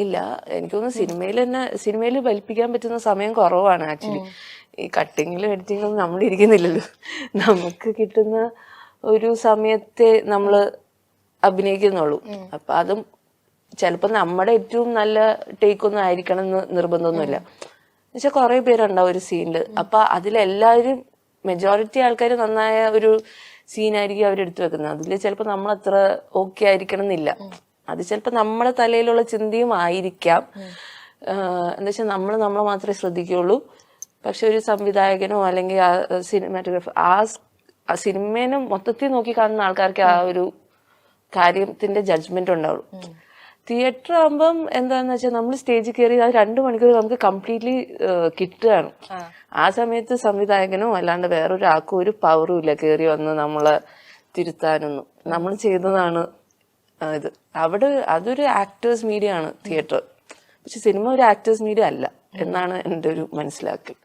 ഇല്ല, എനിക്ക് തോന്നുന്നു സിനിമയിൽ വലിപ്പിക്കാൻ പറ്റുന്ന സമയം കുറവാണ് ആക്ച്വലി. ഈ കട്ടിങ്ങിലും എഡിറ്റിങ്ങിലും നമ്മൾ ഇരിക്കുന്നില്ലല്ലോ. നമുക്ക് കിട്ടുന്ന ഒരു സമയത്തെ നമ്മൾ അഭിനയിക്കുന്നുള്ളൂ. അപ്പൊ അതും ചിലപ്പോൾ നമ്മുടെ ഏറ്റവും നല്ല ടേക്ക് ഒന്നും ആയിരിക്കണം എന്ന് നിർബന്ധമൊന്നുമില്ല. എന്നുവെച്ചാൽ കുറെ പേരുണ്ടാവും ഒരു സീനിൽ. അപ്പൊ അതിലെല്ലാവരും മെജോറിറ്റി ആൾക്കാർ നന്നായ ഒരു സീനായിരിക്കും അവരെടുത്ത് വെക്കുന്നത്. അതിൽ ചിലപ്പോൾ നമ്മൾ അത്ര ഓക്കെ ആയിരിക്കണം എന്നില്ല. അത് ചിലപ്പോൾ നമ്മുടെ തലയിലുള്ള ചിന്തയും ആയിരിക്കാം. എന്താ വെച്ചാൽ നമ്മളെ മാത്രമേ ശ്രദ്ധിക്കുള്ളൂ. പക്ഷെ ഒരു സംവിധായകനോ അല്ലെങ്കിൽ സിനിമാറ്റോഗ്രാഫർ ആ സിനിമേനെ മൊത്തത്തിൽ നോക്കി കാണുന്ന ആൾക്കാർക്ക് ആ ഒരു കാര്യത്തിന്റെ ജഡ്ജ്മെന്റ് ഉണ്ടാവുള്ളൂ. തിയേറ്റർ ആകുമ്പം എന്താന്ന് വെച്ചാൽ നമ്മൾ സ്റ്റേജിൽ കയറി അത് 2 മണിക്കൂർ നമുക്ക് കംപ്ലീറ്റ്ലി കിട്ടുകയാണ്. ആ സമയത്ത് സംവിധായകനോ അല്ലാണ്ട് വേറൊരാൾക്കും ഒരു പവറും ഇല്ല കയറി വന്ന് നമ്മളെ തിരുത്താനൊന്നും. നമ്മൾ ചെയ്തതാണ് ഇത്. അവിടെ അതൊരു ആക്ടേഴ്സ് മീഡിയ ആണ് തിയേറ്റർ. പക്ഷെ സിനിമ ഒരു ആക്ടേഴ്സ് മീഡിയ അല്ല എന്നാണ് എൻ്റെ ഒരു മനസ്സിലാക്കൽ.